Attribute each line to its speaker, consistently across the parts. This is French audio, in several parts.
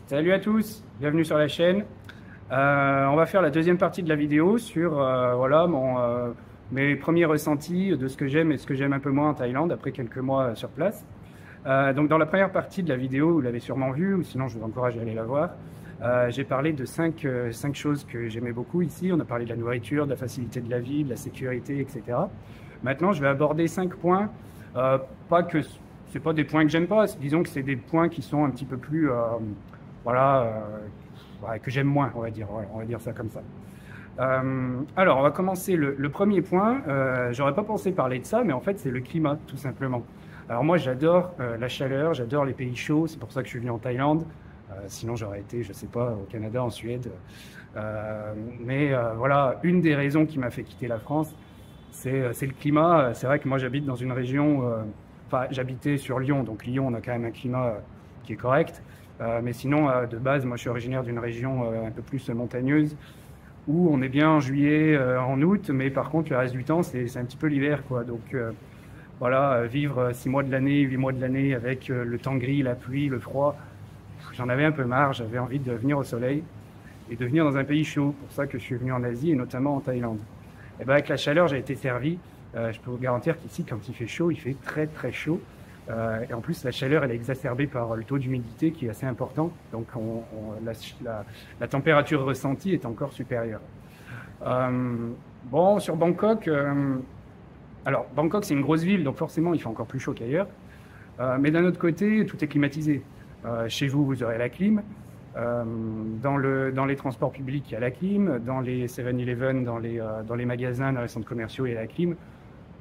Speaker 1: Salut à tous, bienvenue sur la chaîne. On va faire la deuxième partie de la vidéo sur voilà, mes premiers ressentis de ce que j'aime et ce que j'aime un peu moins en Thaïlande après quelques mois sur place. Donc dans la première partie de la vidéo, vous l'avez sûrement vu, ou sinon je vous encourage à aller la voir, j'ai parlé de cinq choses que j'aimais beaucoup ici. On a parlé de la nourriture, de la facilité de la vie, de la sécurité, etc. Maintenant, je vais aborder 5 points, pas que c'est pas des points que j'aime pas, disons que c'est des points qui sont un petit peu plus voilà, ouais, que j'aime moins, on va dire ça comme ça. Alors, on va commencer le premier point. J'aurais pas pensé parler de ça, mais en fait, c'est le climat, tout simplement. Alors moi, j'adore la chaleur, j'adore les pays chauds, c'est pour ça que je suis venu en Thaïlande. Sinon, j'aurais été, je sais pas, au Canada, en Suède. Voilà, une des raisons qui m'a fait quitter la France, c'est le climat. C'est vrai que moi, j'habite dans une région, enfin, j'habitais sur Lyon, donc Lyon, on a quand même un climat qui est correct. Mais sinon, de base, moi je suis originaire d'une région un peu plus montagneuse où on est bien en juillet, en août, mais par contre, le reste du temps, c'est un petit peu l'hiver, quoi. Donc voilà, vivre 6 mois de l'année, 8 mois de l'année avec le temps gris, la pluie, le froid, j'en avais un peu marre. J'avais envie de venir au soleil et de venir dans un pays chaud. Pour ça que je suis venu en Asie et notamment en Thaïlande. Et ben avec la chaleur, j'ai été servi. Je peux vous garantir qu'ici, quand il fait chaud, il fait très très chaud. Et en plus, la chaleur, elle est exacerbée par le taux d'humidité qui est assez important. Donc, la température ressentie est encore supérieure. Bon, sur Bangkok, alors Bangkok, c'est une grosse ville, donc forcément, il fait encore plus chaud qu'ailleurs. Mais d'un autre côté, tout est climatisé. Chez vous, vous aurez la clim. Dans les transports publics, il y a la clim. Dans les 7-Eleven, dans les magasins, dans les centres commerciaux, il y a la clim.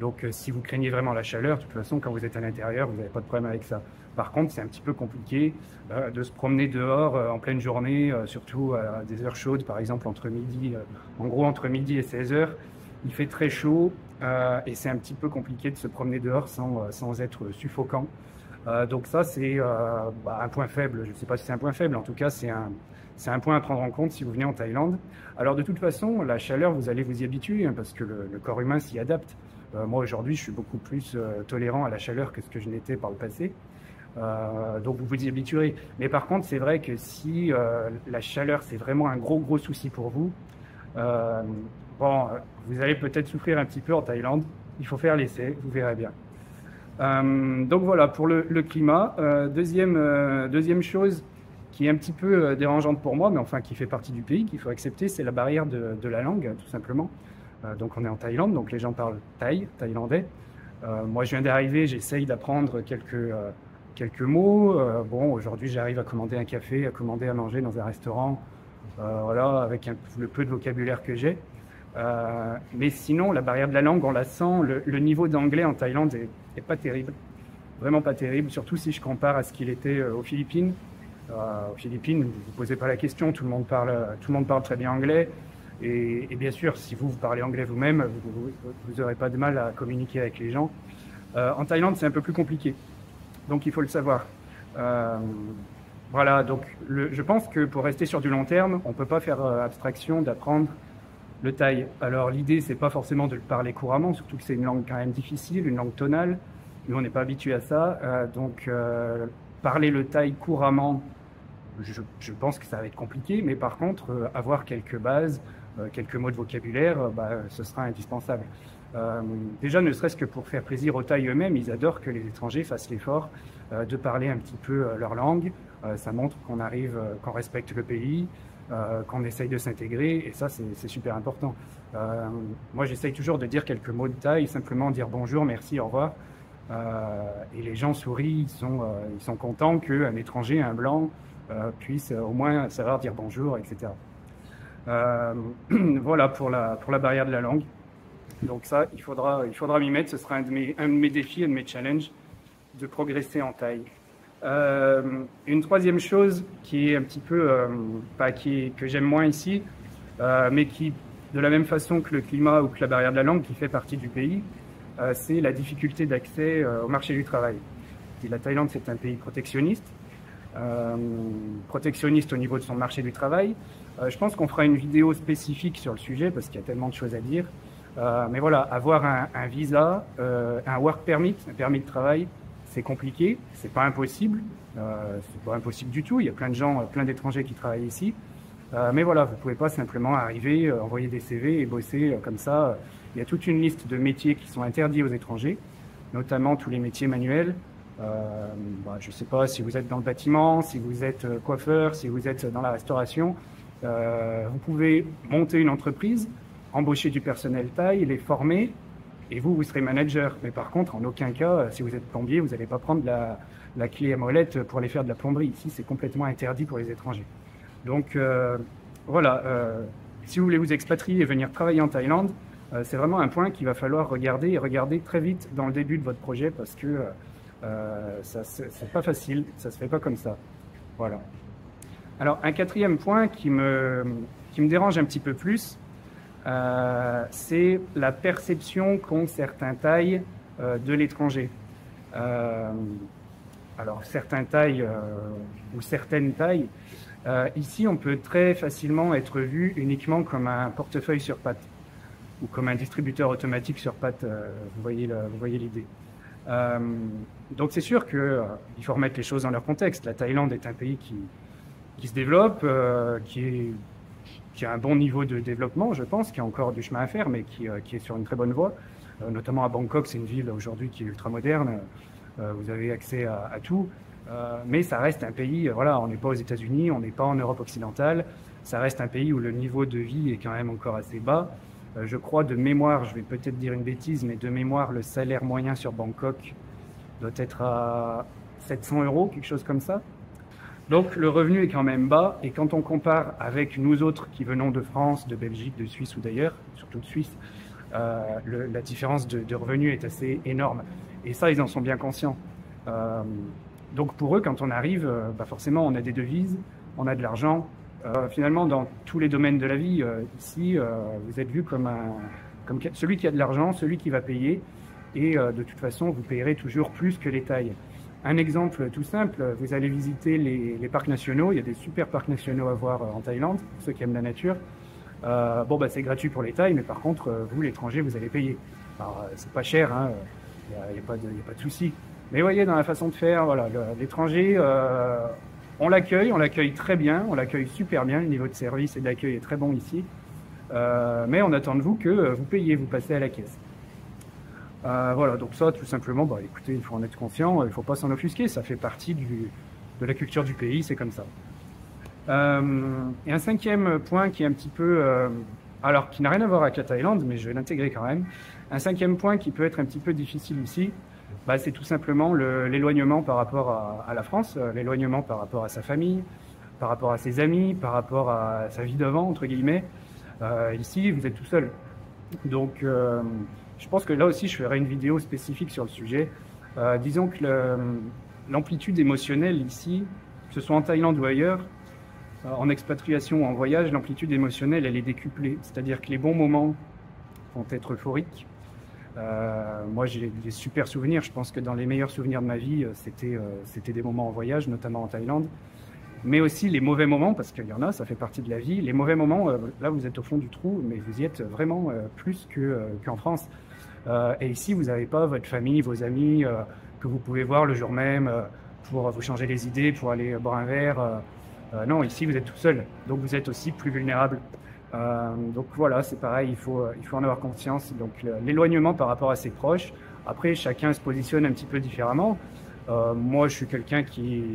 Speaker 1: Donc, si vous craignez vraiment la chaleur, de toute façon, quand vous êtes à l'intérieur, vous n'avez pas de problème avec ça. Par contre, c'est un petit peu compliqué de se promener dehors en pleine journée, surtout à des heures chaudes, par exemple entre midi, en gros entre midi et 16 heures. Il fait très chaud et c'est un petit peu compliqué de se promener dehors sans être suffocant. Donc ça, c'est un point faible. Je ne sais pas si c'est un point faible, en tout cas, c'est un point à prendre en compte si vous venez en Thaïlande. Alors, de toute façon, la chaleur, vous allez vous y habituer hein, parce que le corps humain s'y adapte. Moi, aujourd'hui, je suis beaucoup plus tolérant à la chaleur que ce que je n'étais par le passé. Donc, vous vous y habituerez. Mais par contre, c'est vrai que si la chaleur, c'est vraiment un gros souci pour vous, bon, vous allez peut-être souffrir un petit peu en Thaïlande. Il faut faire l'essai, vous verrez bien. Donc, voilà, pour le climat. Deuxième chose qui est un petit peu dérangeante pour moi, mais enfin qui fait partie du pays, qu'il faut accepter, c'est la barrière de la langue, tout simplement. Donc on est en Thaïlande, donc les gens parlent thaïlandais. Moi je viens d'arriver, j'essaye d'apprendre quelques mots. Bon, aujourd'hui j'arrive à commander un café, à commander à manger dans un restaurant, voilà, avec le peu de vocabulaire que j'ai. Mais sinon, la barrière de la langue, on la sent. Le niveau d'anglais en Thaïlande est pas terrible, vraiment pas terrible, surtout si je compare à ce qu'il était aux Philippines. Aux Philippines, vous ne vous posez pas la question, tout le monde parle très bien anglais. Et bien sûr, si vous parlez anglais vous-même, vous n'aurez pas de mal à communiquer avec les gens. En Thaïlande, c'est un peu plus compliqué. Donc, il faut le savoir. Voilà, donc je pense que pour rester sur du long terme, on ne peut pas faire abstraction d'apprendre le thaï. Alors, l'idée, c'est pas forcément de le parler couramment, surtout que c'est une langue quand même difficile, une langue tonale. Nous, on n'est pas habitué à ça. Donc, parler le thaï couramment, je pense que ça va être compliqué. Mais par contre, avoir quelques bases, quelques mots de vocabulaire, ce sera indispensable. Déjà, ne serait-ce que pour faire plaisir aux Thaïs eux-mêmes, ils adorent que les étrangers fassent l'effort de parler un petit peu leur langue. Ça montre qu'on arrive, qu'on respecte le pays, qu'on essaye de s'intégrer, et ça, c'est super important. Moi, j'essaye toujours de dire quelques mots de Thaï, simplement dire bonjour, merci, au revoir. Et les gens sourient, ils sont contents qu'un étranger, un blanc, puisse au moins savoir dire bonjour, etc. Voilà pour la barrière de la langue. Donc ça, il faudra m'y mettre. Ce sera un de mes défis, un de mes challenges de progresser en Thaï. Une troisième chose qui est un petit peu que j'aime moins ici, mais qui, de la même façon que le climat ou que la barrière de la langue, qui fait partie du pays, c'est la difficulté d'accès au marché du travail. Et la Thaïlande, c'est un pays protectionniste. Protectionniste au niveau de son marché du travail. Je pense qu'on fera une vidéo spécifique sur le sujet parce qu'il y a tellement de choses à dire. Mais voilà, avoir un visa, un work permit, un permis de travail, c'est compliqué, c'est pas impossible, c'est pas impossible du tout. Il y a plein de gens, plein d'étrangers qui travaillent ici. Mais voilà, vous pouvez pas simplement arriver, envoyer des CV et bosser comme ça. Il y a toute une liste de métiers qui sont interdits aux étrangers, notamment tous les métiers manuels. Je ne sais pas si vous êtes dans le bâtiment, si vous êtes coiffeur, si vous êtes dans la restauration. Vous pouvez monter une entreprise, embaucher du personnel taille, les former, et vous serez manager. Mais par contre, en aucun cas, si vous êtes plombier, vous n'allez pas prendre la clé à molette pour aller faire de la plomberie. Ici, c'est complètement interdit pour les étrangers. Donc voilà, si vous voulez vous expatrier et venir travailler en Thaïlande, c'est vraiment un point qu'il va falloir regarder et regarder très vite dans le début de votre projet parce que c'est pas facile, ça se fait pas comme ça. Voilà. Alors un quatrième point qui me dérange un petit peu plus, c'est la perception qu'ont certains Thaïs de l'étranger. Alors certains Thaïs ou certaines Thaïs, ici on peut très facilement être vu uniquement comme un portefeuille sur pattes ou comme un distributeur automatique sur pattes, vous voyez l'idée. Donc c'est sûr qu'il faut remettre les choses dans leur contexte. La Thaïlande est un pays qui se développe, qui a un bon niveau de développement, je pense, qui a encore du chemin à faire, mais qui est sur une très bonne voie. Notamment à Bangkok, c'est une ville aujourd'hui qui est ultra moderne, vous avez accès à tout. Mais ça reste un pays, voilà, on n'est pas aux États-Unis, on n'est pas en Europe occidentale, ça reste un pays où le niveau de vie est quand même encore assez bas. Je crois de mémoire, je vais peut-être dire une bêtise, mais de mémoire, le salaire moyen sur Bangkok doit être à 700 €, quelque chose comme ça. Donc le revenu est quand même bas, et quand on compare avec nous autres qui venons de France, de Belgique, de Suisse ou d'ailleurs, surtout de Suisse, la différence de revenus est assez énorme. Et ça, ils en sont bien conscients. Donc pour eux, quand on arrive, forcément, on a des devises, on a de l'argent. Finalement, dans tous les domaines de la vie, ici, vous êtes vu comme celui qui a de l'argent, celui qui va payer. Et de toute façon, vous payerez toujours plus que les Thaïs. Un exemple tout simple, vous allez visiter les parcs nationaux. Il y a des super parcs nationaux à voir en Thaïlande, pour ceux qui aiment la nature. C'est gratuit pour les Thaïs, mais par contre, vous, l'étranger, vous allez payer. Alors, c'est pas cher, hein, il n'y a pas de souci. Mais vous voyez, dans la façon de faire, voilà, l'étranger, on l'accueille très bien, on l'accueille super bien, le niveau de service et d'accueil est très bon ici. Mais on attend de vous que vous payiez, vous passez à la caisse. Voilà, donc ça, tout simplement, écoutez, il faut en être conscient, il ne faut pas s'en offusquer, ça fait partie de la culture du pays, c'est comme ça. Et un cinquième point qui est un petit peu, alors qui n'a rien à voir avec la Thaïlande, mais je vais l'intégrer quand même. Un cinquième point qui peut être un petit peu difficile ici, c'est tout simplement l'éloignement par rapport à la France, l'éloignement par rapport à sa famille, par rapport à ses amis, par rapport à sa vie d'avant, entre guillemets. Ici, vous êtes tout seul. Donc, je pense que là aussi, je ferai une vidéo spécifique sur le sujet. Disons que l'amplitude émotionnelle ici, que ce soit en Thaïlande ou ailleurs, en expatriation ou en voyage, l'amplitude émotionnelle, elle est décuplée. C'est-à-dire que les bons moments vont être euphoriques. Moi, j'ai des super souvenirs. Je pense que dans les meilleurs souvenirs de ma vie, c'était des moments en voyage, notamment en Thaïlande. Mais aussi les mauvais moments, parce qu'il y en a, ça fait partie de la vie. Les mauvais moments, là, vous êtes au fond du trou, mais vous y êtes vraiment plus qu'en France. Et ici, vous n'avez pas votre famille, vos amis, que vous pouvez voir le jour même pour vous changer les idées, pour aller boire un verre. Non, ici, vous êtes tout seul. Donc, vous êtes aussi plus vulnérable. Donc voilà, c'est pareil, il faut en avoir conscience. Donc l'éloignement par rapport à ses proches. Après, chacun se positionne un petit peu différemment. Moi, je suis quelqu'un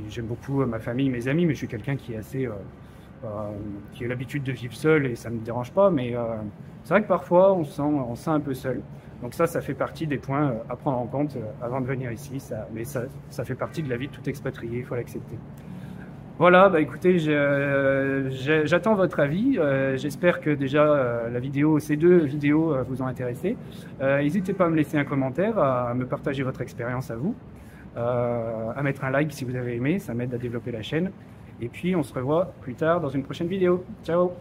Speaker 1: j'aime beaucoup ma famille, mes amis, mais je suis quelqu'un qui a l'habitude de vivre seul et ça ne me dérange pas. Mais c'est vrai que parfois, on se sent un peu seul. Donc ça fait partie des points à prendre en compte avant de venir ici. Mais ça fait partie de la vie de tout expatrié, il faut l'accepter. Voilà, écoutez, j'attends votre avis. J'espère que déjà ces deux vidéos vous ont intéressé. N'hésitez pas à me laisser un commentaire, à me partager votre expérience à vous, à mettre un like si vous avez aimé, ça m'aide à développer la chaîne. Et puis on se revoit plus tard dans une prochaine vidéo. Ciao!